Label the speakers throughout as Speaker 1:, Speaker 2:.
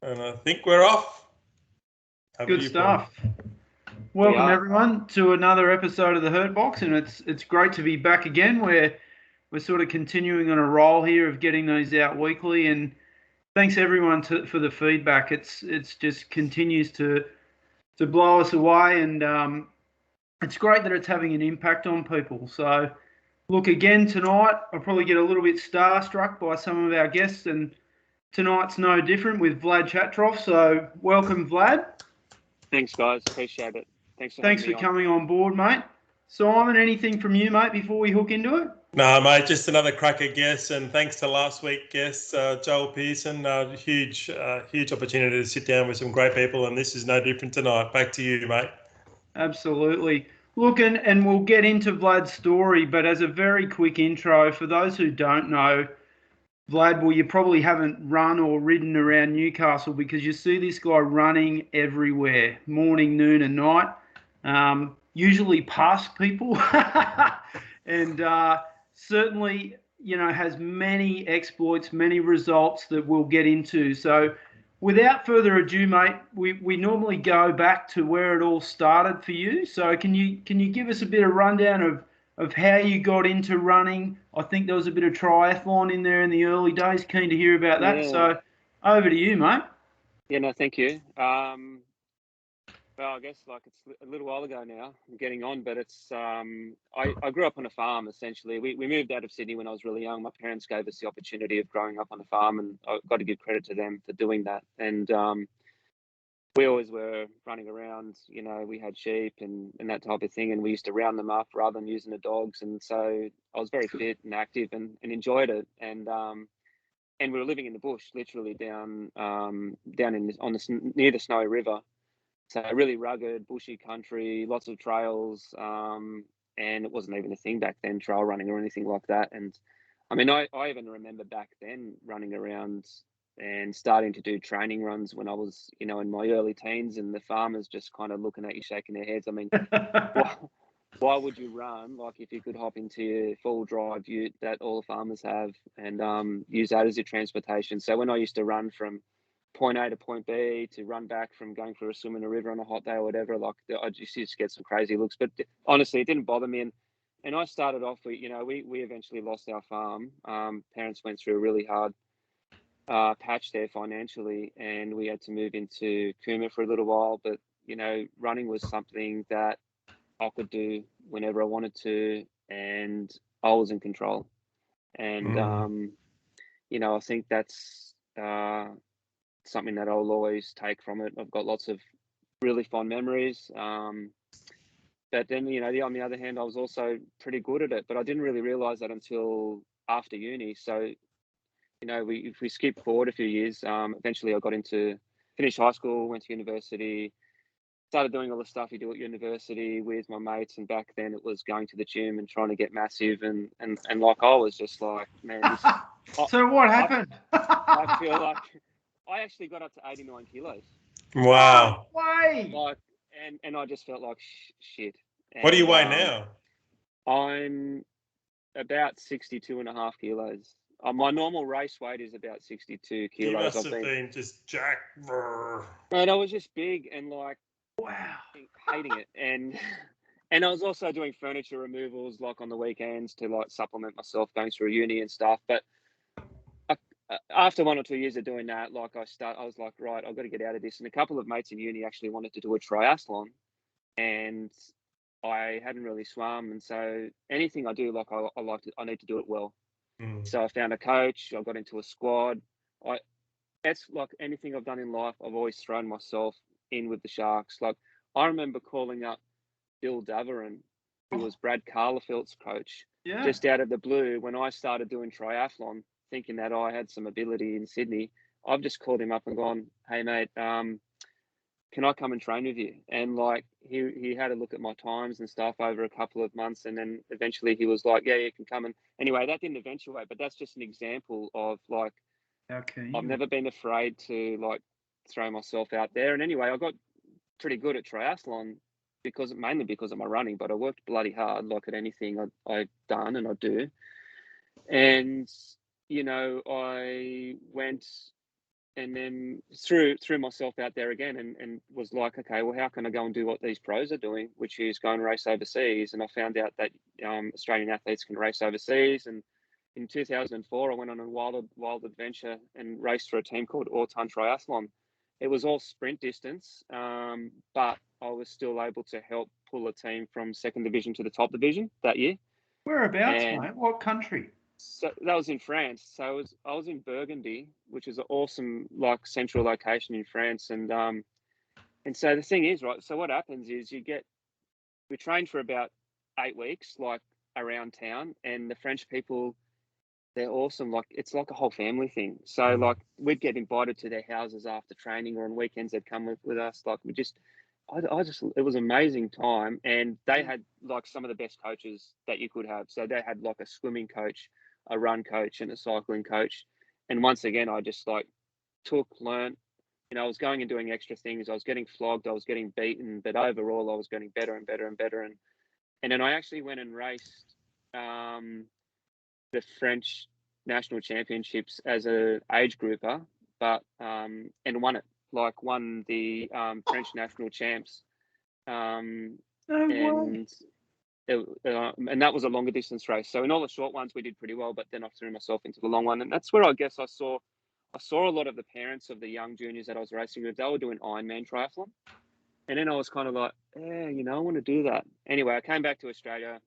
Speaker 1: And I think we're off.
Speaker 2: Good stuff. Welcome everyone to another episode of the Hurt Box, and it's great to be back again. We're sort of continuing on a roll here of getting those out weekly, and thanks everyone for the feedback. It's just continues to blow us away, and it's great that it's having an impact on people. So look, again tonight, I'll probably get a little bit starstruck by some of our guests, and tonight's no different with Vlad Shatrov. So welcome, Vlad.
Speaker 3: Thanks, guys. Appreciate it.
Speaker 2: Thanks for coming on board, mate. Simon, anything from you, mate, before we hook into it?
Speaker 1: No, mate, just another cracker guest, and thanks to last week's guest, Joel Pearson. Huge opportunity to sit down with some great people, and this is no different tonight. Back to you, mate.
Speaker 2: Absolutely. Look, and we'll get into Vlad's story, but as a very quick intro, for those who don't know, Vlad, well, you probably haven't run or ridden around Newcastle because you see this guy running everywhere, morning, noon, and night, usually past people, and certainly, has many exploits, many results that we'll get into. So without further ado, mate, we normally go back to where it all started for you. So can you give us a bit of rundown of how you got into running? I think there was a bit of triathlon in there in the early days. Keen to hear about that. Yeah. So over to you, mate.
Speaker 3: Yeah, no, thank you. Well, I guess it's a little while ago now. I'm getting on, but it's I grew up on a farm essentially. We moved out of Sydney when I was really young. My parents gave us the opportunity of growing up on a farm, and I've got to give credit to them for doing that. And we always were running around, we had sheep and that type of thing, and we used to round them up rather than using the dogs. And so I was very fit and active and enjoyed it. And we were living in the bush, literally down near the Snowy River. So really rugged, bushy country, lots of trails, and it wasn't even a thing back then, trail running or anything like that. And I mean, I even remember back then running around and starting to do training runs when I was, in my early teens, and the farmers just kind of looking at you, shaking their heads. I mean, why would you run? If you could hop into your full drive ute that all the farmers have and use that as your transportation. So when I used to run from point A to point B to run back from going for a swim in a river on a hot day or whatever, I just get some crazy looks. But honestly, it didn't bother me. And I started off with, we eventually lost our farm. Parents went through a really hard patch there financially, and we had to move into Cooma for a little while. But running was something that I could do whenever I wanted to, and I was in control. And I think that's something that I'll always take from it. I've got lots of really fond memories. But then, on the other hand, I was also pretty good at it, but I didn't really realize that until after uni. So, if we skip forward a few years, eventually I got finished high school, went to university, started doing all the stuff you do at university with my mates. And back then it was going to the gym and trying to get massive. And I was just like, man.
Speaker 2: So what happened?
Speaker 3: I feel like I actually got up to 89 kilos.
Speaker 1: Wow.
Speaker 3: And I just felt like shit. And,
Speaker 1: what do you weigh now?
Speaker 3: I'm about 62.5 kilos. My normal race weight is about 62 kilos.
Speaker 1: You must have been just jacked.
Speaker 3: But I was just big and wow, hating it. And I was also doing furniture removals on the weekends to supplement myself going through uni and stuff. But after 1 or 2 years of doing that, I was like, right, I've got to get out of this. And a couple of mates in uni actually wanted to do a triathlon, and I hadn't really swum. And so anything I do, I need to do it well. So I found a coach. I got into a squad. That's like anything I've done in life. I've always thrown myself in with the Sharks. I remember calling up Bill Daverin, who was Brad Carlefeld's coach, just out of the blue when I started doing triathlon, thinking that I had some ability in Sydney. I've just called him up and gone, hey mate, can I come and train with you? And he had a look at my times and stuff over a couple of months, and then eventually he was like, yeah, you can come. And anyway, that didn't eventuate, but that's just an example of I've never been afraid to throw myself out there. And anyway, I got pretty good at triathlon mainly because of my running, but I worked bloody hard at anything I've done and I do. And I went then threw myself out there again and was like, okay, well, how can I go and do what these pros are doing, which is go and race overseas? And I found out that Australian athletes can race overseas. And in 2004, I went on a wild adventure and raced for a team called Ep.10 Triathlon. It was all sprint distance, but I was still able to help pull a team from second division to the top division that year.
Speaker 2: Whereabouts, mate? What country?
Speaker 3: So that was in France. So I was in Burgundy, which is an awesome like central location in France. And so the thing is, right, so what happens is we train for about 8 weeks, like around town, and the French people, they're awesome. Like it's like a whole family thing. So like we'd get invited to their houses after training, or on weekends they'd come with us. Like it was an amazing time. And they had like some of the best coaches that you could have. So they had like a swimming coach, a run coach, and a cycling coach. And once again, I just like learned, you know, I was going and doing extra things. I was getting flogged, I was getting beaten, but overall I was getting better and better and better. And then I actually went and raced the French national championships as an age grouper, but and won it. Like won the French national champs, and that was a longer distance race. So in all the short ones we did pretty well, but then I threw myself into the long one, and that's where I guess I saw a lot of the parents of the young juniors that I was racing with. They were doing Ironman triathlon, and then I was kind of like, yeah, you know, I want to do that. Anyway, I came back to Australia.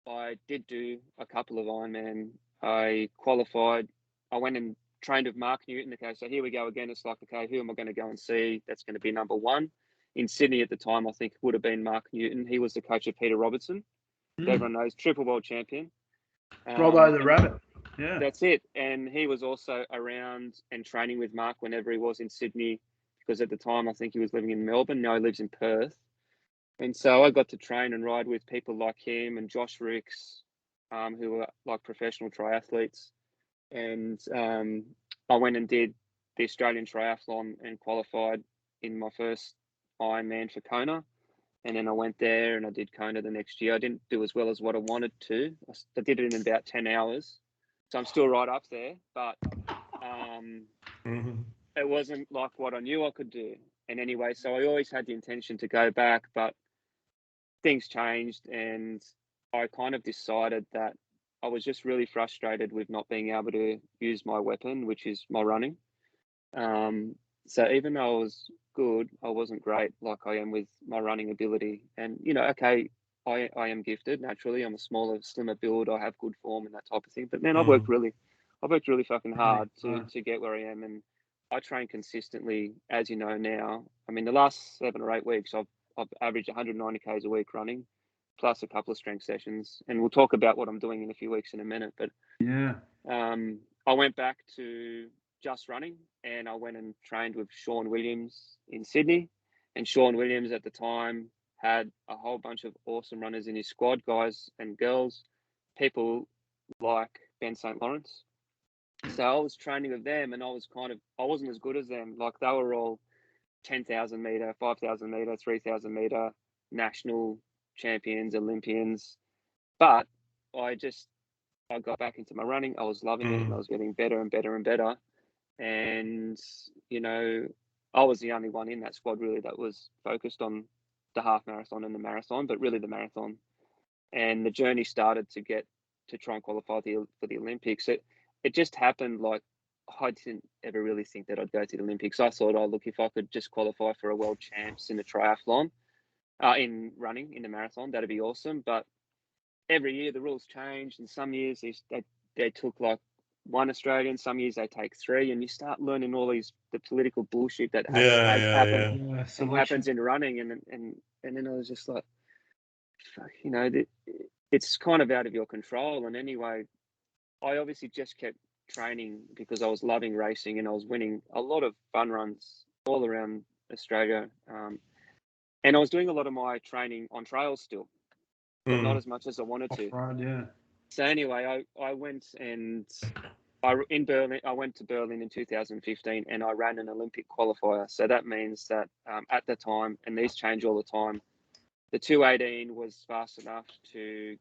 Speaker 3: I did do a couple of Ironman. I qualified. I went and trained with Mark Newton. Okay, so here we go again. It's like, okay, who am I going to go and see? That's going to be number one. In Sydney at the time, I think it would have been Mark Newton. He was the coach of Peter Robertson. Everyone knows, triple world champion.
Speaker 2: Robbo the Rabbit. Yeah.
Speaker 3: That's it. And he was also around and training with Mark whenever he was in Sydney, because at the time I think he was living in Melbourne. Now he lives in Perth. And so I got to train and ride with people like him and Josh Ricks, who were like professional triathletes. And I went and did the Australian triathlon and qualified in my first Ironman for Kona. And then I went there and I did Kona the next year. I didn't do as well as what I wanted to. I did it in about 10 hours. So I'm still right up there, but it wasn't like what I knew I could do. And anyway, so I always had the intention to go back, but things changed, and I kind of decided that I was just really frustrated with not being able to use my weapon, which is my running. So even though I was good, I wasn't great like I am with my running ability. And, you know, okay, I am gifted naturally. I'm a smaller, slimmer build. I have good form and that type of thing. But man, I've worked really fucking hard to get where I am. And I train consistently, as you know now. I mean, the last 7 or 8 weeks, I've averaged 190 Ks a week running, plus a couple of strength sessions. And we'll talk about what I'm doing in a few weeks in a minute. But
Speaker 2: yeah,
Speaker 3: I went back to just running, and I went and trained with Sean Williams in Sydney. And Sean Williams at the time had a whole bunch of awesome runners in his squad, guys and girls, people like Ben St. Lawrence. So I was training with them, and I wasn't as good as them. Like they were all 10,000 meter, 5,000 meter, 3,000 meter national champions, Olympians. But I got back into my running. I was loving it, and I was getting better and better and better. And, you know, I was the only one in that squad really that was focused on the half marathon and the marathon, but really the marathon. And the journey started to try and qualify for the Olympics. It just happened. Like, I didn't ever really think that I'd go to the Olympics. I thought, oh, look, if I could just qualify for a world champs in the triathlon, in running, in the marathon, that'd be awesome. But every year the rules changed, and some years they took like 1 Australian, some years they take 3, and you start learning all the political bullshit that happens in running, and then I was just like, fuck, you know, it's kind of out of your control. And anyway, I obviously just kept training because I was loving racing, and I was winning a lot of fun runs all around Australia, and I was doing a lot of my training on trails still, but not as much as I wanted to.
Speaker 2: Right, yeah.
Speaker 3: So anyway, I went and I went to Berlin in 2015, and I ran an Olympic qualifier. So that means that at the time, and these change all the time, the 2:18 was fast enough to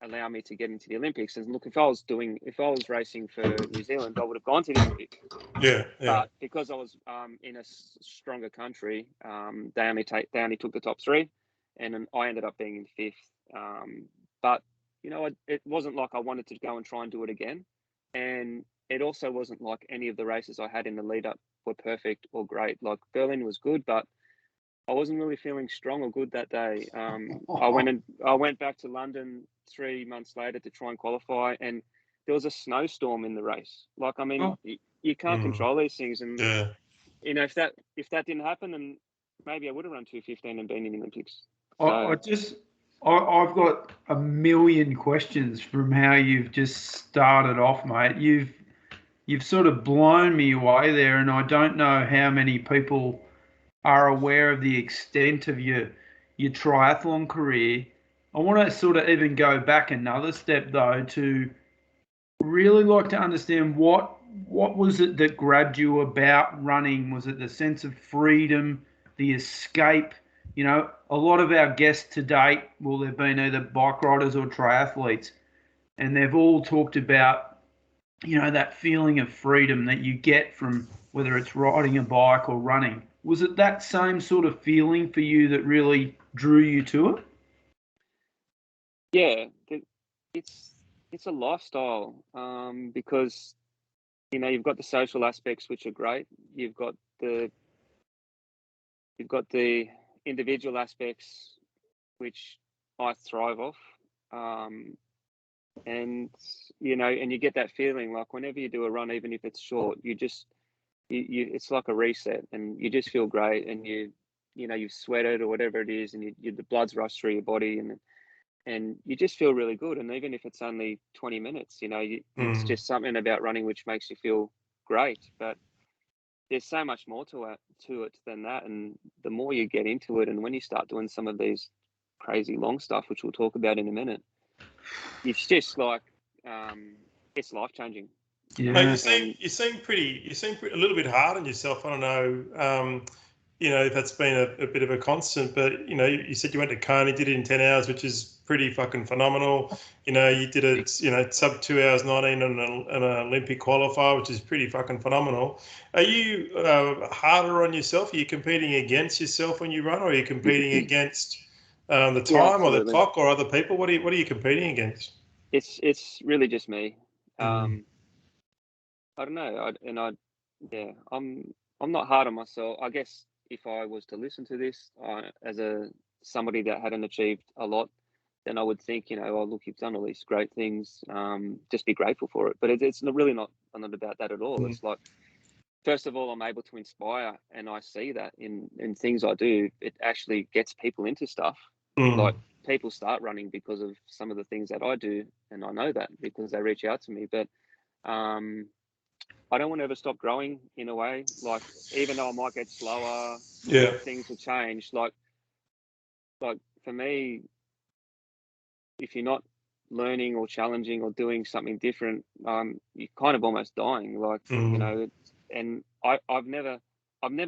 Speaker 3: allow me to get into the Olympics. And look, if I was racing for New Zealand, I would have gone to the Olympics.
Speaker 1: Yeah.
Speaker 3: But because I was in a stronger country, they only took the top three, and then I ended up being in fifth. But it wasn't like I wanted to go and try and do it again, and it also wasn't like any of the races I had in the lead up were perfect or great. Like Berlin was good, but I wasn't really feeling strong or good that day. I went back to London 3 months later to try and qualify, and there was a snowstorm in the race. Like, I mean, you can't control these things, and if that didn't happen, then maybe I would have run 2:15 and been in the Olympics. So,
Speaker 2: I've got a million questions from how you've just started off, mate. You've sort of blown me away there, and I don't know how many people are aware of the extent of your triathlon career. I want to sort of even go back another step though to really like to understand what was it that grabbed you about running? Was it the sense of freedom, the escape? A lot of our guests to date, well, they've been either bike riders or triathletes, and they've all talked about, that feeling of freedom that you get from whether it's riding a bike or running. Was it that same sort of feeling for you that really drew you to it?
Speaker 3: Yeah, it's a lifestyle because you've got the social aspects which are great. You've got the individual aspects which I thrive off, and you get that feeling like whenever you do a run, even if it's short, you it's like a reset, and you just feel great, and you've sweated or whatever it is, and the blood's rushed through your body, and you just feel really good. And even if it's only 20 minutes, it's just something about running which makes you feel great. But there's so much more to it than that. And the more you get into it, and when you start doing some of these crazy long stuff, which we'll talk about in a minute, it's just like it's life changing.
Speaker 1: Yeah. Mate, you seem a little bit hard on yourself. I don't know. If that's been a bit of a constant, but you said you went to Kona, did it in 10 hours, which is pretty fucking phenomenal. You did it, sub 2 hours 19 on an Olympic qualifier, which is pretty fucking phenomenal. Are you harder on yourself? Are you competing against yourself when you run, or are you competing against the time or the clock or other people? What are you competing against?
Speaker 3: It's really just me. I don't know. I'm not hard on myself. I guess if I was to listen to this as somebody that hadn't achieved a lot, then I would think, oh, look, you've done all these great things. Just be grateful for it. But it's really not about that at all. It's like, first of all, I'm able to inspire, and I see that in things I do. It actually gets people into stuff. Like, people start running because of some of the things that I do, and I know that because they reach out to me. But I don't want to ever stop growing in a way. Like, even though I might get slower, things will change. Like for me, if you're not learning or challenging or doing something different, you're kind of almost dying. Like, and I've never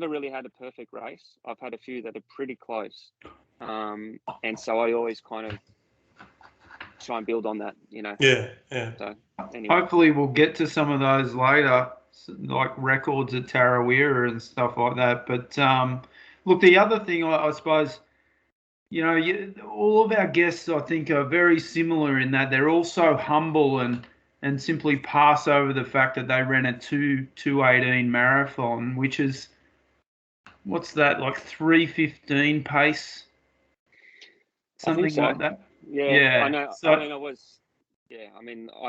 Speaker 3: really had a perfect race. I've had a few that are pretty close. And so I always kind of try and build on that,
Speaker 1: Yeah.
Speaker 3: So anyway.
Speaker 2: Hopefully we'll get to some of those later, like records at Tarawera and stuff like that. But look, the other thing I suppose, all of our guests, I think, are very similar in that they're all so humble and simply pass over the fact that they ran a 2:18 marathon, which is, what's that, like 3:15 pace? Something like that.
Speaker 3: Yeah. I know. So, I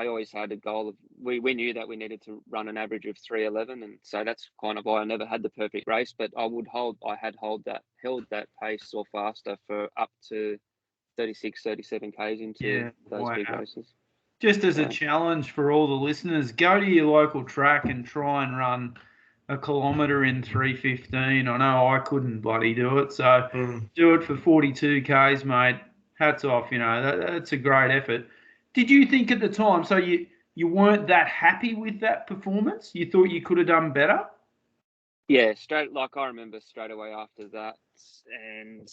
Speaker 3: always had a goal of, we knew that we needed to run an average of 3:11, and so that's kind of why I never had the perfect race, but I held that pace or faster for up to 36, 37 Ks into those big races.
Speaker 2: Just as a challenge for all the listeners, go to your local track and try and run a kilometre in 3:15. I know I couldn't bloody do it, so do it for 42 Ks, mate. Hats off, that's a great effort. Did you think at the time, so you weren't that happy with that performance? You thought you could have done better?
Speaker 3: Yeah, I remember straight away after that, and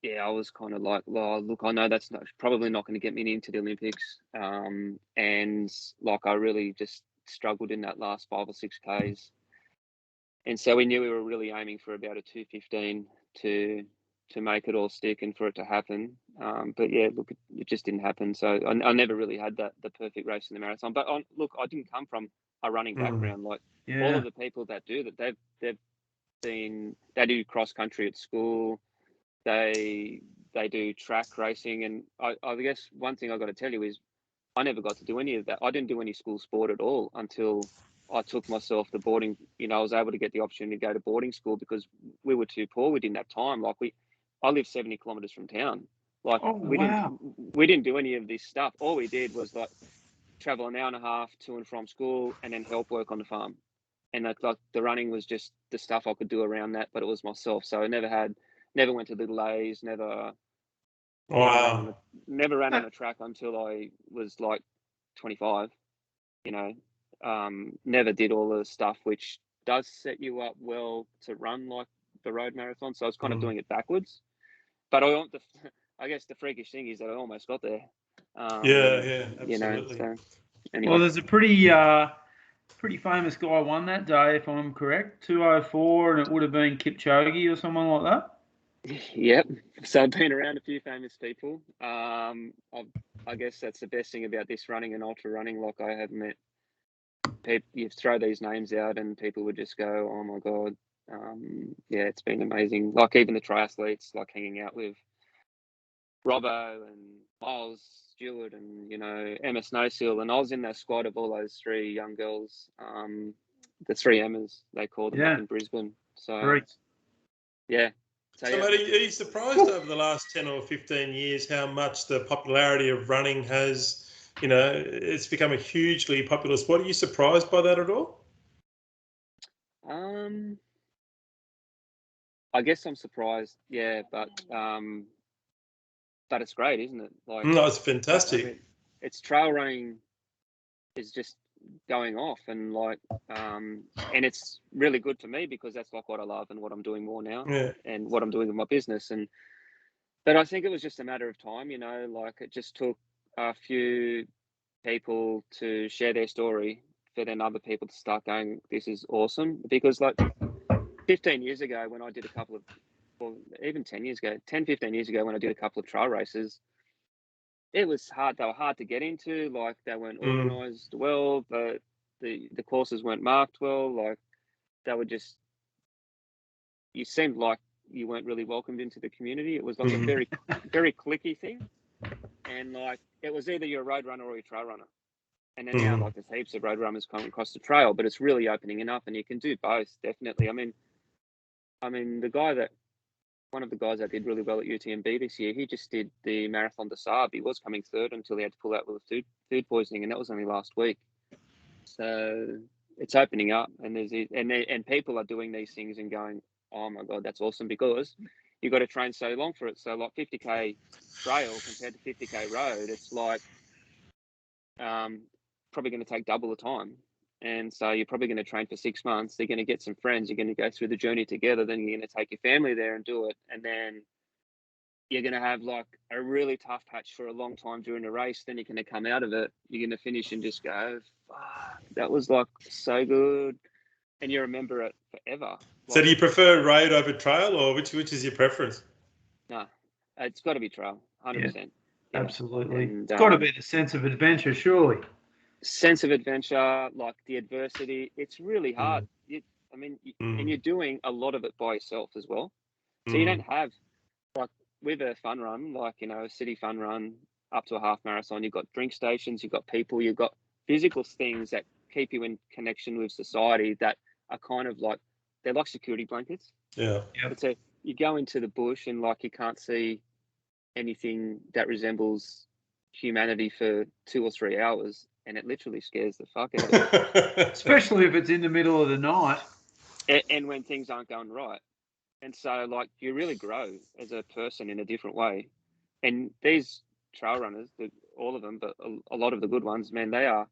Speaker 3: yeah, I was kind of like, well, look, I know that's probably not going to get me into the Olympics. And like, I really just struggled in that last 5 or 6 Ks. And so we knew we were really aiming for about a 2:15 to make it all stick and for it to happen. But yeah, look, it just didn't happen. So I never really had the perfect race in the marathon. But look, I didn't come from a running background. Like all of the people that do that, they do cross country at school. They do track racing, and I guess one thing I got to tell you is I never got to do any of that. I didn't do any school sport at all until I took myself to boarding. You know, I was able to get the opportunity to go to boarding school because we were too poor. We didn't have time. Like I lived 70 kilometers from town. Like we didn't do any of this stuff. All we did was like travel an hour and a half to and from school, and then help work on the farm. And like the running was just the stuff I could do around that, but it was myself. So I never went to Little A's, never ran on a track until I was like 25. You know, never did all the stuff which does set you up well to run like the road marathon. So I was kind of doing it backwards. But I guess the freakish thing is that I almost got there.
Speaker 1: Yeah, absolutely.
Speaker 3: You know, so anyway.
Speaker 2: Well, there's a pretty famous guy won that day, if I'm correct, 2:04, and it would have been Kipchoge or someone like that.
Speaker 3: Yep. So I've been around a few famous people. I guess that's the best thing about this running and ultra running. Like I have met people, you throw these names out and people would just go, oh my God. Yeah, it's been amazing. Like even the triathletes, like hanging out with Robbo and Miles Stewart and, you know, Emma Snowsill. And I was in that squad of all those 3 young girls, the 3 Emmas, they call them up in Brisbane. So,
Speaker 2: Great.
Speaker 3: Yeah.
Speaker 1: So, mate, are you surprised over the last 10 or 15 years how much the popularity of running has, you know, it's become a hugely popular sport? Are you surprised by that at all?
Speaker 3: I guess I'm surprised, yeah, but it's great, isn't it? Like,
Speaker 1: no, it's fantastic.
Speaker 3: I mean, it's trail running is just going off, and like, and it's really good to me because that's like what I love and what I'm doing more now, and what I'm doing with my business. But I think it was just a matter of time, you know. Like it just took a few people to share their story for then other people to start going, this is awesome. Because like 15 years ago when I did a couple of, or even 10 years ago, 10, 15 years ago when I did a couple of trail races, it was hard. They were hard to get into. Like they weren't organised well, but the courses weren't marked well. Like they were just, you seemed like you weren't really welcomed into the community. It was like a very, very cliquey thing. And like, it was either you're a road runner or you're a trail runner. And then now, like, there's heaps of road runners coming across the trail, but it's really opening it up, and you can do both, definitely. I mean, one of the guys that did really well at UTMB this year, he just did the Marathon des Sables. He was coming third until he had to pull out with food poisoning, and that was only last week. So it's opening up, and and people are doing these things and going, oh my God, that's awesome, because you've got to train so long for it. So like 50K trail compared to 50K road, it's like probably going to take double the time. And so you're probably going to train for 6 months. You're going to get some friends. You're going to go through the journey together. Then you're going to take your family there and do it. And then you're going to have like a really tough patch for a long time during the race. Then you're going to come out of it. You're going to finish and just go, fuck, that was like so good. And you remember it forever.
Speaker 1: So do you prefer road over trail, or which is your preference?
Speaker 3: No, it's got to be trail, 100%.
Speaker 2: Yeah, absolutely.
Speaker 3: And,
Speaker 2: it's got to be the sense of adventure, surely.
Speaker 3: Sense of adventure, like the adversity, it's really hard. And you're doing a lot of it by yourself as well. So you don't have, like with a fun run, like, you know, a city fun run up to a half marathon, you've got drink stations, you've got people, you've got physical things that keep you in connection with society that are kind of like, they're like security blankets.
Speaker 1: Yeah.
Speaker 3: So you go into the bush and like you can't see anything that resembles humanity for 2 or 3 hours, and it literally scares the fuck out of you.
Speaker 2: Especially if it's in the middle of the night.
Speaker 3: And when things aren't going right. And so, like, you really grow as a person in a different way. And these trail runners, all of them, but a lot of the good ones, man, they are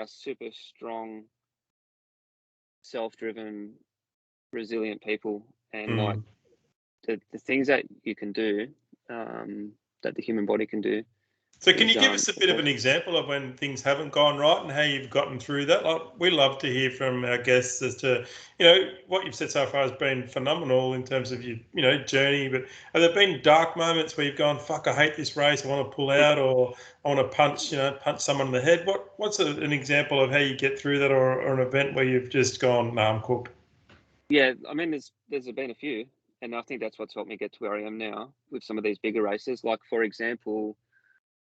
Speaker 3: super strong, self-driven, resilient people. And like, the things that you can do, that the human body can do.
Speaker 1: So can you give us a bit of an example of when things haven't gone right and how you've gotten through that? Like, we love to hear from our guests as to, what you've said so far has been phenomenal in terms of your, journey. But have there been dark moments where you've gone, fuck, I hate this race, I want to pull out, or I want to punch someone in the head? What's an example of how you get through that, or an event where you've just gone, I'm cooked?
Speaker 3: Yeah, I mean, there's been a few, and I think that's what's helped me get to where I am now with some of these bigger races. Like, for example,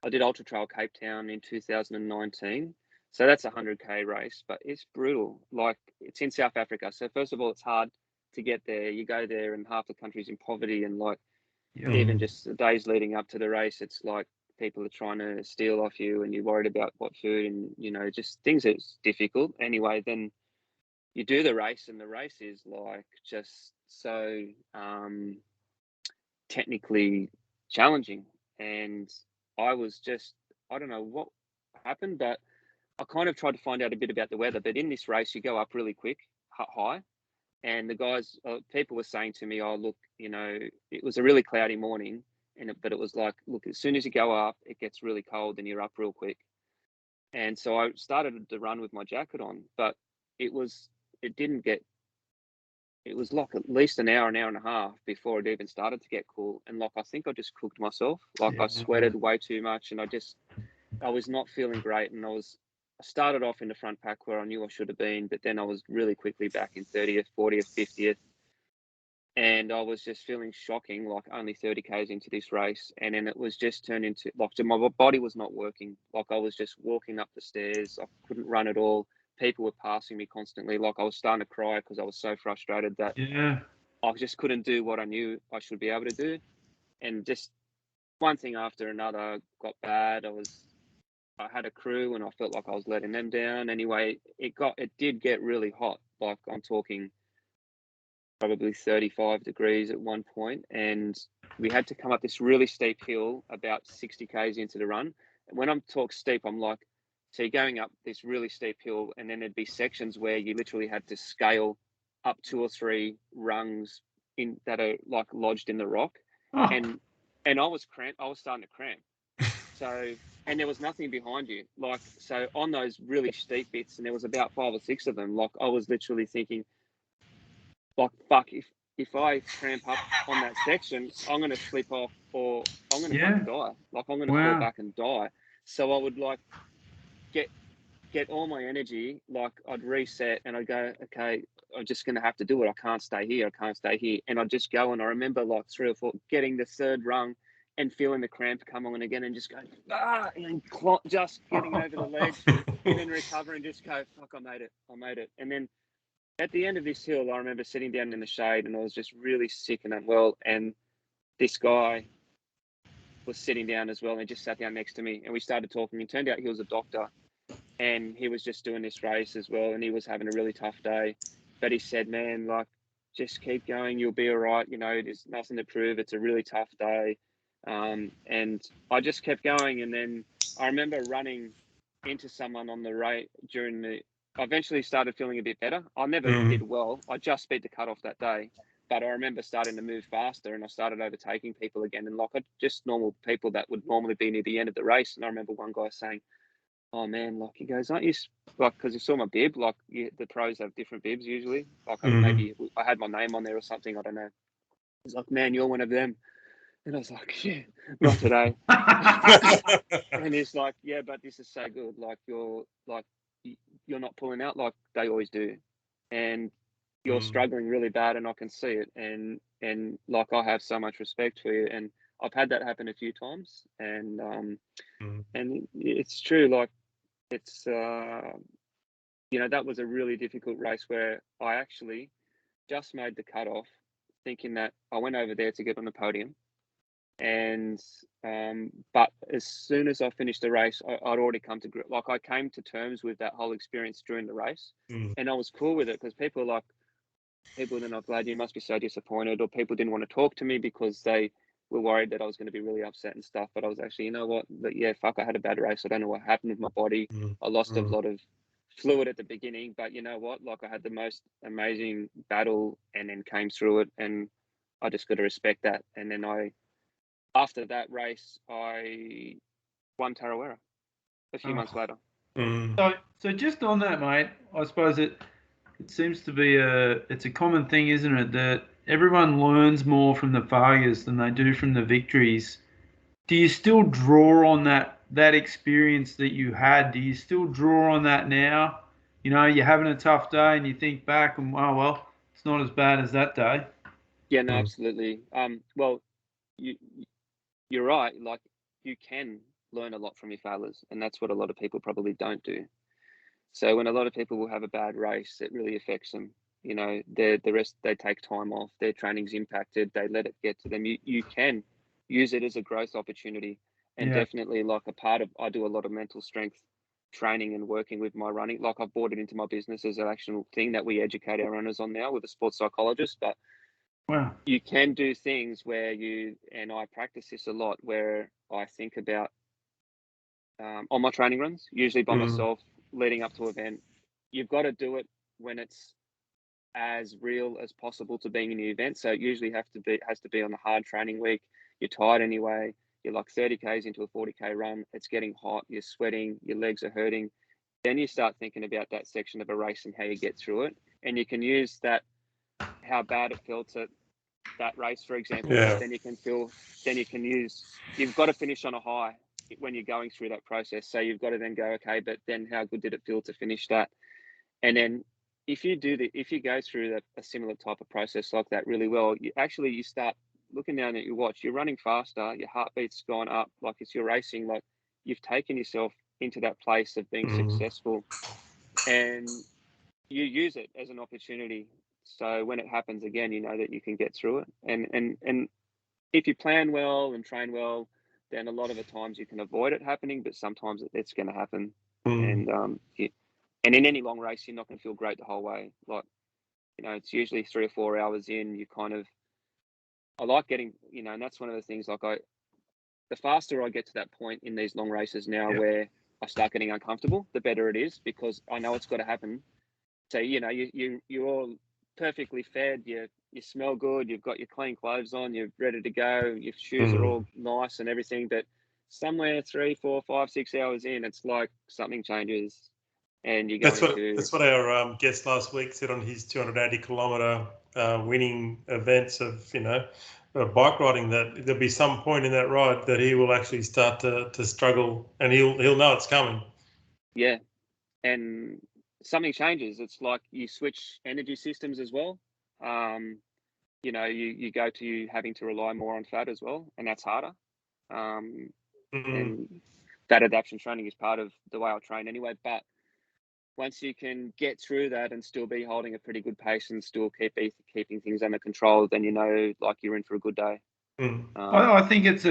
Speaker 3: I did Ultra Trail Cape Town in 2019. So that's a 100K race, but it's brutal. Like, it's in South Africa. So first of all, it's hard to get there. You go there and half the country's in poverty, and even just the days leading up to the race, it's like people are trying to steal off you and you're worried about what food and, just things that's difficult. Anyway, then you do the race, and the race is like just so technically challenging. And I don't know what happened, but I kind of tried to find out a bit about the weather. But in this race, you go up really quick, high. And the guys, people were saying to me, oh, look, it was a really cloudy morning. But it was like, look, as soon as you go up, it gets really cold and you're up real quick. And so I started to run with my jacket on, but it was like at least an hour and a half before it even started to get cool. And I think I just cooked myself. I sweated way too much, and I was not feeling great. And I started off in the front pack where I knew I should have been, but then I was really quickly back in 30th, 40th, 50th. And I was just feeling shocking, like only 30 Ks into this race. And then it was just turned into my body was not working. I was just walking up the stairs. I couldn't run at all. People were passing me constantly. I was starting to cry because I was so frustrated that I just couldn't do what I knew I should be able to do. And just one thing after another got bad. I had a crew and I felt like I was letting them down. Anyway, it did get really hot. I'm talking probably 35 degrees at one point, and we had to come up this really steep hill about 60 Ks into the run. And when I'm talk steep, I'm like, so you're going up this really steep hill, and then there'd be sections where you literally had to scale up 2 or 3 rungs that are lodged in the rock. And I was starting to cramp. So, and there was nothing behind you. So on those really steep bits, and there was about 5 or 6 of them, I was literally thinking, fuck, if I cramp up on that section, I'm going to slip off, or I'm going to fucking die. I'm going to fall back and die. So I would get all my energy, I'd reset and I'd go, okay, I'm just going to have to do it. I can't stay here. And I'd just go, and I remember 3 or 4 getting the third rung and feeling the cramp come on again, and just go, and just getting over the ledge and then recover and just go, fuck, I made it. And then at the end of this hill, I remember sitting down in the shade, and I was just really sick and unwell. And this guy was sitting down as well, and he just sat down next to me, and we started talking. It turned out he was a doctor, and he was just doing this race as well, and he was having a really tough day. But he said, man, just keep going. You'll be all right. There's nothing to prove. It's a really tough day. And I just kept going. And then I remember running into someone on the race I eventually started feeling a bit better. I never did well. I just beat the cutoff that day. But I remember starting to move faster, and I started overtaking people again. And just normal people that would normally be near the end of the race. And I remember one guy saying, oh man, he goes, aren't you, because he saw my bib, the pros have different bibs usually. Maybe I had my name on there or something, I don't know. He's like, man, you're one of them. And I was like, yeah, not today. And he's like, yeah, but this is so good. You're not pulling out like they always do. And you're struggling really bad, and I can see it. And I have so much respect for you. And I've had that happen a few times. And and it's true. It's that was a really difficult race where I actually just made the cutoff, thinking that I went over there to get on the podium. And but as soon as I finished the race, I'd already come to I came to terms with that whole experience during the race, and I was cool with it, because people were like, Vlad, you must be so disappointed, or people didn't want to talk to me because they were worried that I was going to be really upset and stuff. But I was actually, you know what? But yeah, fuck, I had a bad race. I don't know what happened with my body. I lost a lot of fluid at the beginning, but you know what? I had the most amazing battle, and then came through it, and I just got to respect that. And then after that race, I won Tarawera a few months later.
Speaker 2: So just on that, mate, I suppose it seems to be it's a common thing, isn't it, that everyone learns more from the failures than they do from the victories. Do you still draw on that experience that you had? Do you still draw on that now? You know, you're having a tough day and you think back and, oh, well, it's not as bad as that day.
Speaker 3: Yeah, no, absolutely. Well, you're right. Like, you can learn a lot from your failures, and that's what a lot of people probably don't do. So when a lot of people will have a bad race, it really affects them. You know, the rest, they take time off, their training's impacted, they let it get to them. You can use it as a growth opportunity. And definitely, like, I do a lot of mental strength training and working with my running. Like, I've brought it into my business as an actual thing that we educate our runners on now with a sports psychologist. But
Speaker 2: wow,
Speaker 3: you can do things where and I practice this a lot, where I think about on my training runs, usually by myself, leading up to an event. You've got to do it when it's as real as possible to being in the event. So it usually has to be on a hard training week. You're tired anyway. You're like 30 Ks into a 40K run. It's getting hot. You're sweating. Your legs are hurting. Then you start thinking about that section of a race and how you get through it. And you can use that, how bad it felt at that race, for example.
Speaker 1: Yeah.
Speaker 3: But then you've got to finish on a high when you're going through that process. So you've got to then go, okay, but then how good did it feel to finish that? And then if you go through a similar type of process like that really well, you start looking down at your watch, you're running faster, your heartbeat's gone up, like as you're racing, like you've taken yourself into that place of being successful, and you use it as an opportunity. So when it happens again, you know that you can get through it. And if you plan well and train well, then a lot of the times you can avoid it happening, but sometimes it's going to happen. And and in any long race, you're not going to feel great the whole way. Like, you know, it's usually 3 or 4 hours in, I like getting, you know, and that's one of the things, like, the faster I get to that point in these long races now where I start getting uncomfortable, the better it is, because I know it's got to happen. So, you know, you're all perfectly fed, you smell good, you've got your clean clothes on, you're ready to go, your shoes are all nice and everything, but somewhere 3, 4, 5, 6 hours in, it's like something changes. And
Speaker 1: that's what our guest last week said on his 280-kilometre winning events of, you know, bike riding, that there'll be some point in that ride that he will actually start to struggle, and he'll know it's coming.
Speaker 3: Yeah, and something changes. It's like you switch energy systems as well. You know, you go to having to rely more on fat as well, and that's harder. And fat adaptation training is part of the way I train anyway, but once you can get through that and still be holding a pretty good pace and still keeping things under control, then you know, like, you're in for a good day.
Speaker 2: I think it's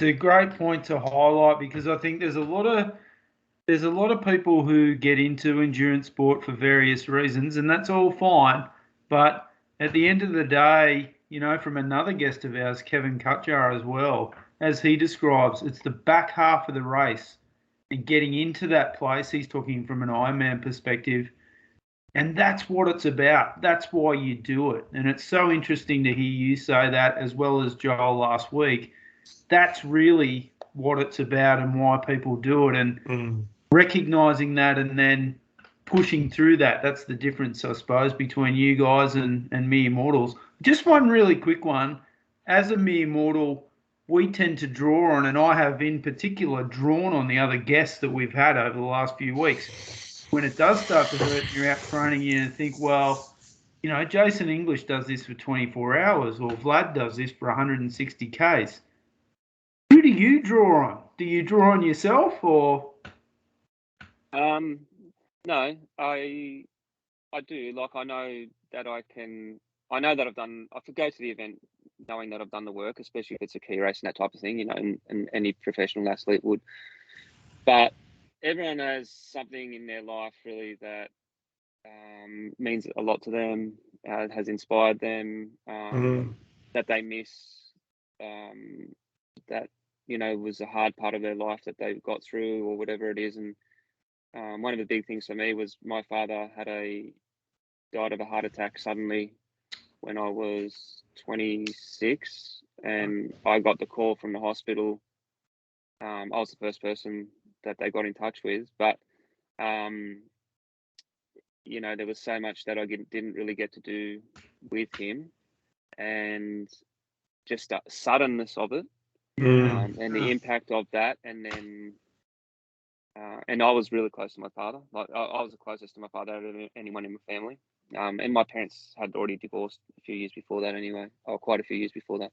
Speaker 2: a great point to highlight, because I think there's a lot of people who get into endurance sport for various reasons, and that's all fine. But at the end of the day, you know, from another guest of ours, Kevin Cutjar, as well, as he describes, it's the back half of the race and getting into that place. He's talking from an Ironman perspective, and that's what it's about. That's why you do it. And it's so interesting to hear you say that, as well as Joel last week. That's really what it's about and why people do it. And recognizing that and then pushing through that. That's the difference, I suppose, between you guys and mere mortals. Just one really quick one. As a mere mortal, we tend to draw on, and I have in particular drawn on the other guests that we've had over the last few weeks. When it does start to hurt and you're out training, you think, well, you know, Jason English does this for 24 hours, or Vlad does this for 160 Ks. Who do you draw on? Do you draw on yourself, or?
Speaker 3: No, I do. Like, I know that I could go to the event knowing that I've done the work, especially if it's a key race and that type of thing, you know, and any professional athlete would. But everyone has something in their life really that means a lot to them, has inspired them, that they miss, that, you know, was a hard part of their life that they got through, or whatever it is. And one of the big things for me was my father died of a heart attack suddenly when I was 26, and I got the call from the hospital. I was the first person that they got in touch with, but you know, there was so much that I didn't really get to do with him, and just the suddenness of it, and the impact of that, and then and I was really close to my father. Like I was the closest to my father out of anyone in my family. And my parents had already divorced a few years before that anyway, or quite a few years before that.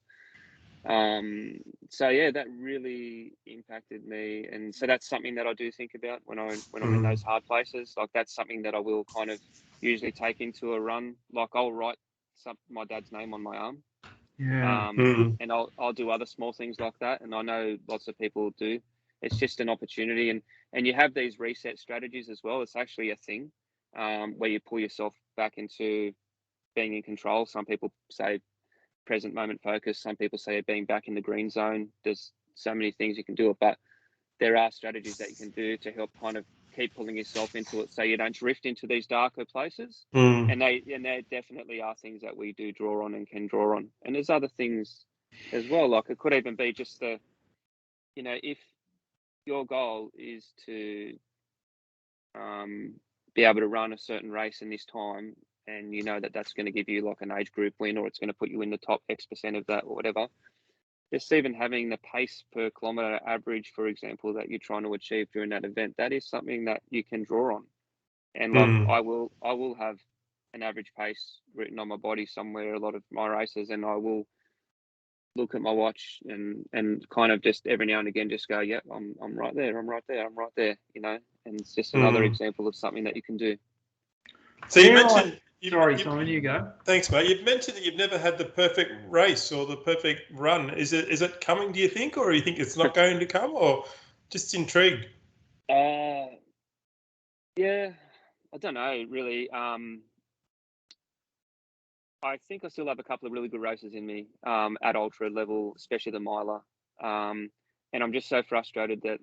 Speaker 3: So yeah, that really impacted me, and so that's something that I do think about when I'm in those hard places. Like that's something that I will kind of usually take into a run. Like I'll write my dad's name on my arm, and I'll do other small things like that. And I know lots of people do. It's just an opportunity, and you have these reset strategies as well. It's actually a thing where you pull yourself back into being in control. Some people say present moment focus. Some people say being back in the green zone. There's so many things you can do it, but there are strategies that you can do to help kind of keep pulling yourself into it so you don't drift into these darker places. And there definitely are things that we do draw on and can draw on. And there's other things as well. Like it could even be just the, you know, if your goal is to be able to run a certain race in this time, and you know that that's going to give you like an age group win, or it's going to put you in the top X% of that or whatever. Just even having the pace per kilometre average, for example, that you're trying to achieve during that event, that is something that you can draw on. And like I will have an average pace written on my body somewhere a lot of my races, and I will look at my watch and kind of just every now and again just go, yeah, I'm right there, I'm right there, you know. And it's just another example of something that you can do.
Speaker 1: So you mentioned.
Speaker 2: Sorry, Simon, you go.
Speaker 1: Thanks, mate. You've mentioned that you've never had the perfect race or the perfect run. Is it coming, do you think, or you think it's not going to come, or just intrigued?
Speaker 3: Yeah, I don't know, really. I think I still have a couple of really good races in me at ultra level, especially the miler. And I'm just so frustrated that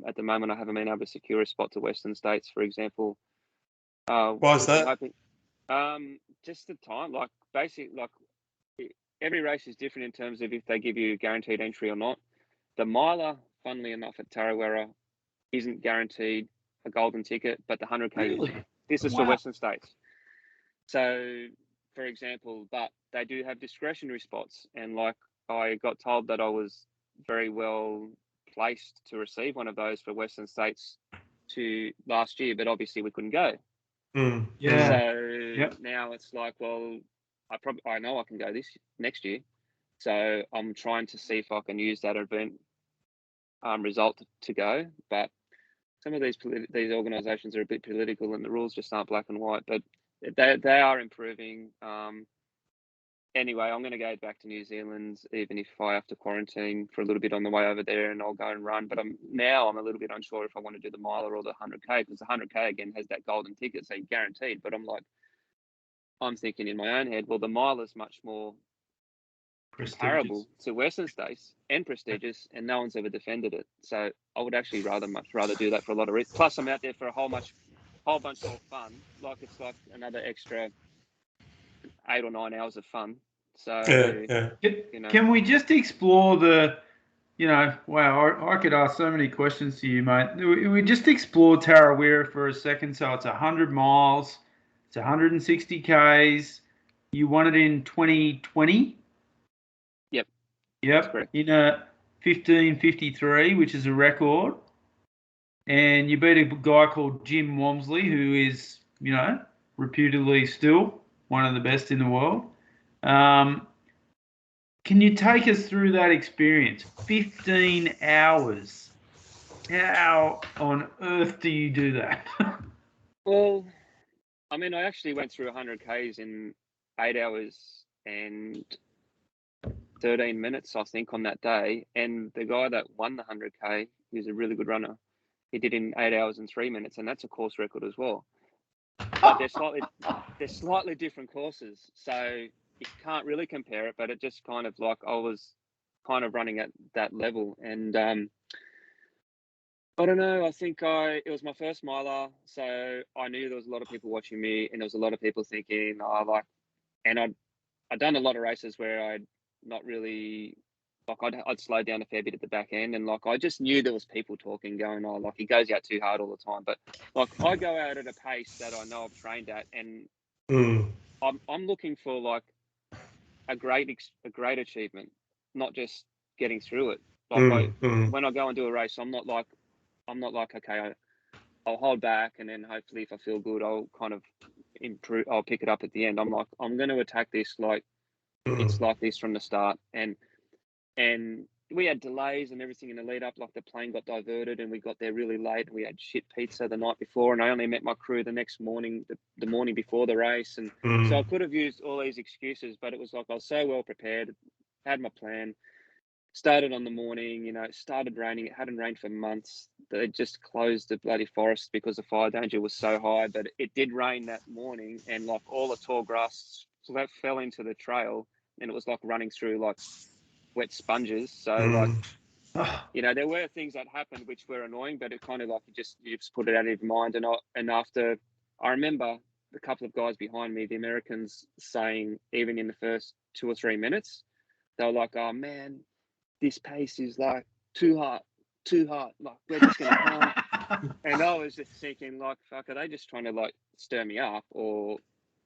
Speaker 3: at the moment I haven't been able to secure a spot to Western States, for example.
Speaker 1: Why is that?
Speaker 3: Just the time, like every race is different in terms of if they give you guaranteed entry or not. The miler, funnily enough, at Tarawera isn't guaranteed a golden ticket, but the 100K
Speaker 2: Really?
Speaker 3: is. This is for Western States. So, for example, but they do have discretionary spots, and like I got told that I was very well placed to receive one of those for Western States to last year, but obviously we couldn't go.
Speaker 2: Yeah.
Speaker 3: So now it's like, well, I know I can go next year, so I'm trying to see if I can use that event result to go. But some of these organisations are a bit political, and the rules just aren't black and white. But they are improving. Anyway, I'm going to go back to New Zealand, even if I have to quarantine for a little bit on the way over there, and I'll go and run. But I'm a little bit unsure if I want to do the miler or the 100K, because the 100K again has that golden ticket, so you're guaranteed. But I'm thinking in my own head, well, the miler is much more comparable to Western States and prestigious, and no one's ever defended it. So I would actually much rather do that for a lot of reasons. Plus, I'm out there for a whole bunch more fun. Like it's like another extra 8 or 9 hours of fun. So you know.
Speaker 2: Can we just explore the, you know, wow, I could ask so many questions to you, mate. We just explore Tarawera for a second. So it's 100 miles, it's 160 Ks. You won it in 2020?
Speaker 3: Yep.
Speaker 2: In a 15:53, which is a record. And you beat a guy called Jim Walmsley, who is, you know, reputedly still one of the best in the world. Can you take us through that experience? 15 hours. How on earth do you do that?
Speaker 3: Well, I mean, I actually went through 100 Ks in 8 hours and 13 minutes, I think, on that day. And the guy that won the 100K, who's a really good runner, he did in 8 hours and 3 minutes, and that's a course record as well. But they're slightly different courses, so you can't really compare it. But it just kind of like I was kind of running at that level, and I don't know. I think it was my first miler, so I knew there was a lot of people watching me, and there was a lot of people thinking, and I'd done a lot of races where I'd not really, like, I'd slowed down a fair bit at the back end, and like I just knew there was people talking, going, oh, like he goes out too hard all the time. But like I go out at a pace that I know I've trained at, and I'm looking for like a great achievement, not just getting through it. Like when I go and do a race, I'm not like okay, I'll hold back, and then hopefully if I feel good, I'll kind of improve. I'll pick it up at the end. I'm like, I'm going to attack this like it's like this from the start. And we had delays and everything in the lead up. Like the plane got diverted, and we got there really late. And we had shit pizza the night before, and I only met my crew the next morning, the morning before the race. And so I could have used all these excuses, but it was like I was so well prepared, had my plan. Started on the morning, you know, it started raining. It hadn't rained for months. They just closed the bloody forest because the fire danger was so high. But it did rain that morning, and like all the tall grass fell into the trail, and it was like running through like wet sponges. So like, you know, there were things that happened which were annoying, but it kind of like you just put it out of your mind. And after, I remember a couple of guys behind me, the Americans, saying even in the first 2 or 3 minutes, they were like, "Oh man, this pace is like too hot. Like we're just gonna come." And I was just thinking, like, fuck, are they just trying to like stir me up, or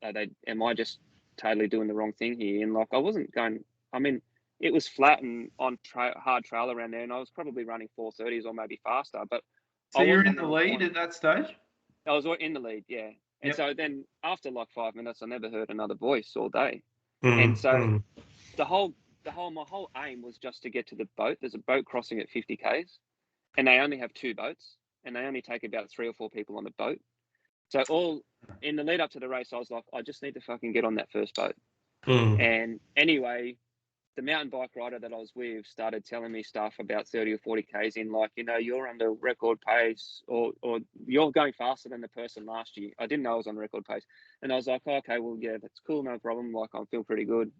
Speaker 3: am I just totally doing the wrong thing here? And like, I wasn't going. I mean, it was flat and on hard trail around there, and I was probably running 4:30s or maybe faster. But
Speaker 2: so you're in the lead at that stage?
Speaker 3: I was in the lead, yeah. And so then after like 5 minutes, I never heard another voice all day. And so my whole aim was just to get to the boat. There's a boat crossing at 50 k's, and they only have 2 boats, and they only take about 3 or 4 people on the boat. So all in the lead up to the race, I was like, I just need to fucking get on that first boat. And anyway, the mountain bike rider that I was with started telling me stuff about 30 or 40 k's in, like, you know, you're under record pace, or you're going faster than the person last year. I didn't know I was on record pace, and I was like, oh, okay, well, yeah, that's cool, no problem. Like, I feel pretty good,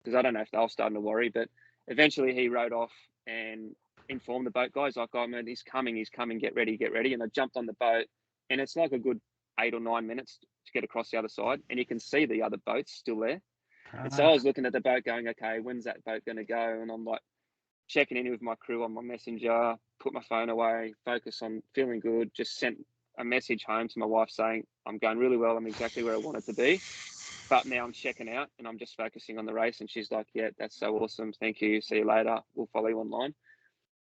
Speaker 3: because I don't know if they were starting to worry. But eventually he rode off and informed the boat guys, like, oh man, he's coming, get ready. And I jumped on the boat, and it's like a good 8 or 9 minutes to get across the other side, and you can see the other boats still there. And so I was looking at the boat going, okay, when's that boat going to go? And I'm like checking in with my crew on my messenger, put my phone away, focus on feeling good, just sent a message home to my wife saying, I'm going really well. I'm exactly where I wanted to be. But now I'm checking out and I'm just focusing on the race. And she's like, yeah, that's so awesome. Thank you. See you later. We'll follow you online.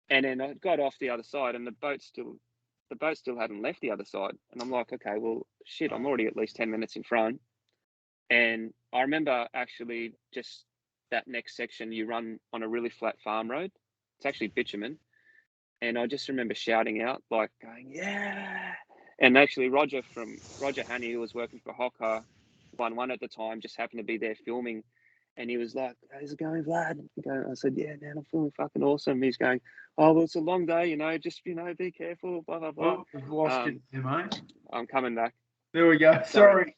Speaker 3: And then I got off the other side, and the boat still hadn't left the other side. And I'm like, okay, well, shit, I'm already at least 10 minutes in front. And I remember actually just that next section, you run on a really flat farm road. It's actually bitumen. And I just remember shouting out, like going, yeah. And actually Roger Haney, who was working for Hocker, 1-1 at the time, just happened to be there filming. And he was like, how's it going, Vlad? I said, yeah, man, I'm feeling fucking awesome. He's going, oh, well, it's a long day, you know, just, you know, be careful, blah, blah, blah.
Speaker 2: Oh, I've lost it, mate.
Speaker 3: I'm coming back.
Speaker 2: There we go. Sorry.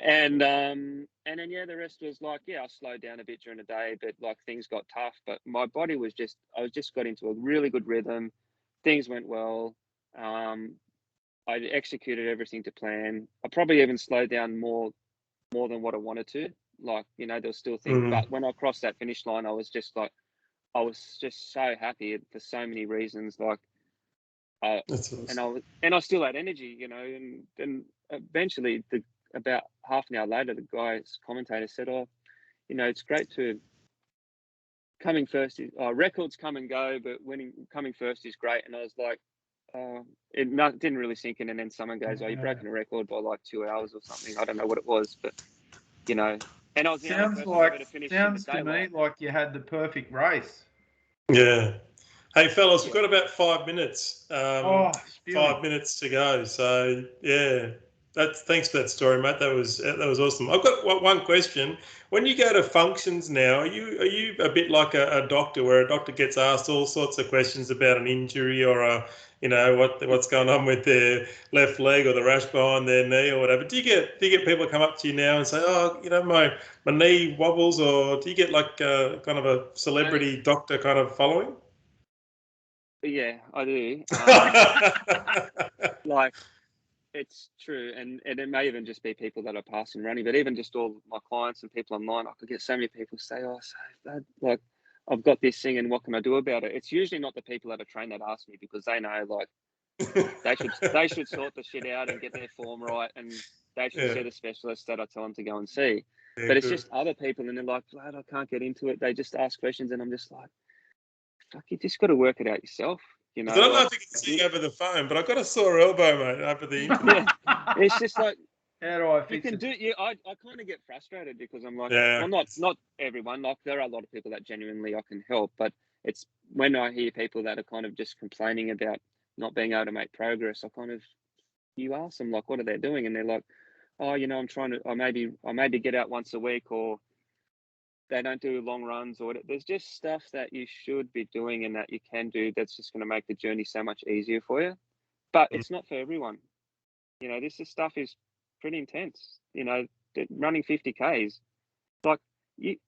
Speaker 3: And then, yeah, the rest was like, yeah, I slowed down a bit during the day, but like things got tough. But my body was I just got into a really good rhythm. Things went well. I executed everything to plan. I probably even slowed down more than what I wanted to. Like, you know, there was still things, but when I crossed that finish line, I was just so happy for so many reasons. Like,
Speaker 1: That's awesome.
Speaker 3: and I still had energy, you know, and then eventually about half an hour later, the guy's commentator said, oh, you know, it's great to coming first. Records come and go, but coming first is great. And I was like, it didn't really sink in. And then someone goes, oh, you've broken a record by like 2 hours or something. I don't know what it was, but, you know. And I was the only person ever to finish in the daylight.
Speaker 2: Sounds to me like you had the perfect race.
Speaker 1: Yeah. Hey, fellas, we've got about 5 minutes. 5 minutes to go. So, yeah. Thanks for that story, mate. That was awesome. I've got one question. When you go to functions now, are you a bit like a doctor, where a doctor gets asked all sorts of questions about an injury or what's going on with their left leg or the rash behind their knee or whatever? Do you get people come up to you now and say, oh, you know, my knee wobbles, or do you get like kind of a celebrity doctor kind of following?
Speaker 3: Yeah, I do. Like, It's true, and it may even just be people that are passing running, but even just all my clients and people online, I could get so many people say, "Oh, so that, like, I've got this thing, and what can I do about it?" It's usually not the people that are trained that ask me, because they know, like, they should sort the shit out and get their form right, and they should see the specialist that I tell them to go and see.
Speaker 1: Yeah,
Speaker 3: but it's
Speaker 1: good.
Speaker 3: just other people, and they're like, "Vlad, I can't get into it." They just ask questions, and I'm just like, "Fuck, you just got to work it out yourself." You know,
Speaker 1: I don't know
Speaker 3: like,
Speaker 1: if you can see over the phone, but I've got a sore elbow, mate, over the internet.
Speaker 3: yeah, it's just like,
Speaker 2: How do I
Speaker 3: you
Speaker 2: fix
Speaker 3: can
Speaker 2: it?
Speaker 3: do. Yeah, I kind of get frustrated, because I'm like,
Speaker 1: Yeah.
Speaker 3: well, not everyone. Like, there are a lot of people that genuinely I can help, but it's when I hear people that are kind of just complaining about not being able to make progress, you ask them, like, what are they doing, and they're like, "Oh, I'm trying to. I maybe get out once a week, or they don't do long runs, or there's just stuff that you should be doing and that you can do that's just going to make the journey so much easier for you. But it's not for everyone. This stuff is pretty intense. Running 50Ks, like,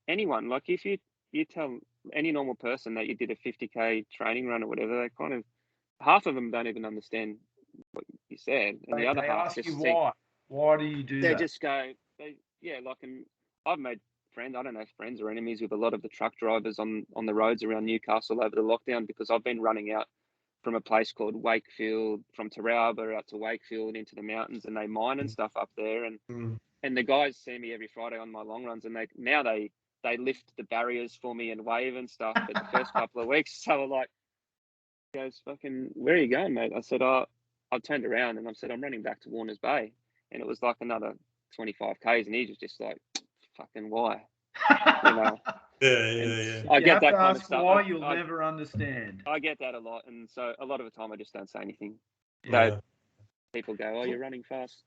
Speaker 3: anyone, like, if you tell any normal person that you did a 50K training run or whatever, they kind of, half of them don't even understand what you said, and the other
Speaker 2: They
Speaker 3: half
Speaker 2: ask
Speaker 3: just
Speaker 2: you
Speaker 3: think,
Speaker 2: why. Why do you do
Speaker 3: they
Speaker 2: that?
Speaker 3: just go, and I've made friends, I don't know if friends or enemies, with a lot of the truck drivers on the roads around Newcastle over the lockdown, because I've been running out from a place called Wakefield, from Taralba out to Wakefield into the mountains, and they mine and stuff up there, and the guys see me every Friday on my long runs, and they lift the barriers for me and wave and stuff. But the first couple of weeks, so like, he goes, "Fucking, where are you going, mate?" I said, "I turned around and I said, I'm running back to Warners Bay," and it was like another 25 Ks, and he was just like, "Fucking why?"
Speaker 1: Yeah.
Speaker 3: I
Speaker 2: You
Speaker 3: get
Speaker 2: have
Speaker 3: that
Speaker 2: to
Speaker 3: kind of
Speaker 2: ask
Speaker 3: stuff.
Speaker 2: why, you'll never understand.
Speaker 3: I get that a lot, and so a lot of the time I just don't say anything.
Speaker 1: Yeah.
Speaker 3: So people go, "Oh, you're running fast."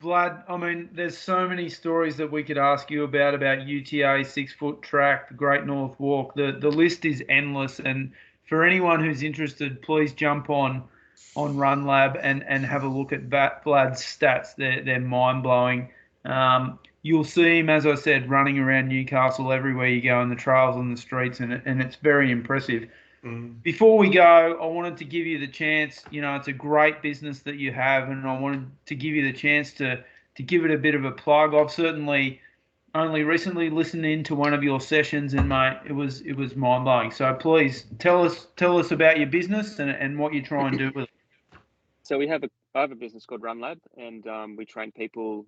Speaker 2: Vlad, I mean, there's so many stories that we could ask you about UTA, 6 foot track, the Great North Walk. The list is endless. And for anyone who's interested, please jump on RunLab and have a look at Vlad's stats. They're mind blowing. You'll see him, as I said, running around Newcastle everywhere you go, in the trails and the streets, and it's very impressive. Before we go, I wanted to give you the chance. It's a great business that you have, and I wanted to give you the chance to give it a bit of a plug. I've certainly only recently listened into one of your sessions, and mate, it was mind blowing. So please tell us about your business and what you try and do with it.
Speaker 3: So I have a business called RunLab, and we train people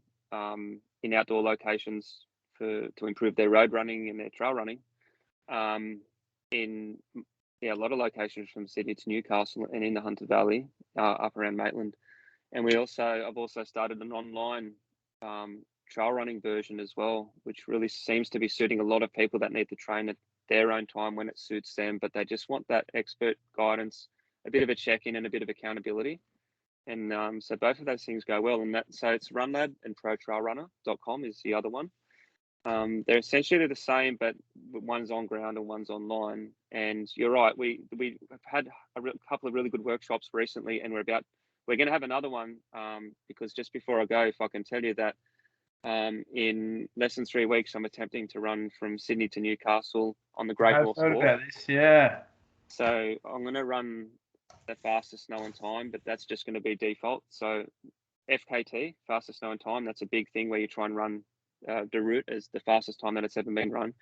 Speaker 3: in outdoor locations to improve their road running and their trail running. In a lot of locations from Sydney to Newcastle and in the Hunter Valley, up around Maitland. And I've also started an online trail running version as well, which really seems to be suiting a lot of people that need to train at their own time when it suits them, but they just want that expert guidance, a bit of a check-in, and a bit of accountability. And so both of those things go well. So it's RunLab, and ProTrailRunner.com is the other one. They're essentially the same, but one's on ground and one's online. And you're right, we have had a couple of really good workshops recently, and we're going to have another one, because just before I go, if I can tell you that in less than 3 weeks, I'm attempting to run from Sydney to Newcastle on the Great North Walk.
Speaker 2: I've heard about this, yeah.
Speaker 3: So I'm going to run the fastest snow and time, but that's just going to be default. So FKT, fastest snow and time, that's a big thing where you try and run the route as the fastest time that it's ever been run.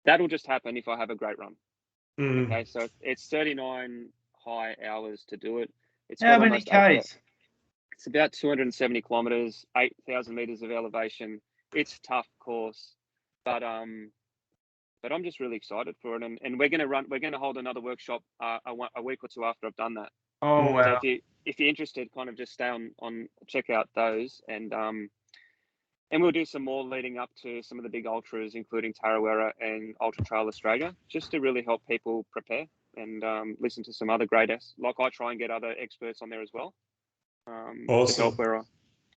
Speaker 3: That'll just happen if I have a great run. Okay, so it's 39 high hours to do it.
Speaker 2: How many Ks?
Speaker 3: It's about 270 kilometers, 8,000 meters of elevation. It's a tough course, but I'm just really excited for it. And we're going to hold another workshop a week or two after I've done that.
Speaker 2: Oh wow!
Speaker 3: So if you're interested, kind of just stay on check out those, and we'll do some more leading up to some of the big ultras, including Tarawera and Ultra Trail Australia, just to really help people prepare and listen to some other great like I try and get other experts on there as well.
Speaker 1: Awesome.
Speaker 3: To help where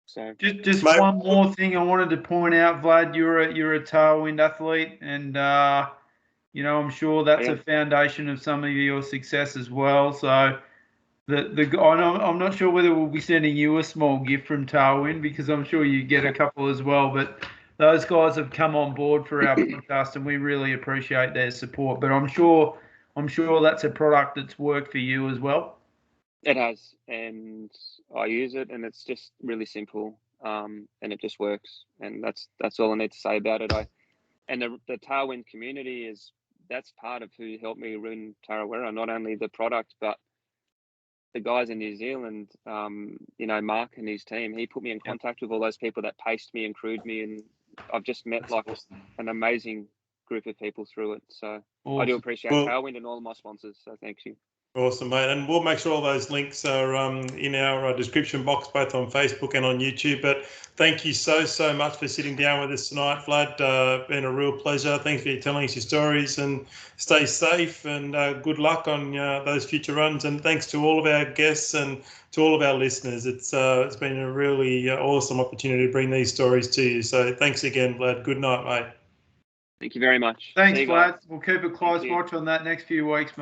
Speaker 3: so
Speaker 2: just one more thing I wanted to point out, Vlad. You're a tailwind athlete, and I'm sure that's a foundation of some of your success as well. So I'm not sure whether we'll be sending you a small gift from Tailwind, because I'm sure you get a couple as well. But those guys have come on board for our podcast, and we really appreciate their support. But I'm sure that's a product that's worked for you as well.
Speaker 3: It has, and I use it, and it's just really simple, and it just works, and that's all I need to say about it. And the Tailwind community that's part of who helped me win Tarawera. Not only the product, but the guys in New Zealand. Mark and his team. He put me in contact with all those people that paced me and crewed me, and I've just met an amazing group of people through it. So awesome. I do appreciate Tailwind and all of my sponsors. So thank you.
Speaker 1: Awesome, mate. And we'll make sure all those links are in our description box, both on Facebook and on YouTube. But thank you so much for sitting down with us tonight, Vlad. Been a real pleasure. Thanks for telling us your stories, and stay safe, and good luck on those future runs. And thanks to all of our guests and to all of our listeners. It's been a really awesome opportunity to bring these stories to you. So thanks again, Vlad. Good night, mate.
Speaker 3: Thank you very much.
Speaker 2: Thanks, Vlad. We'll keep a close watch on that next few weeks, mate.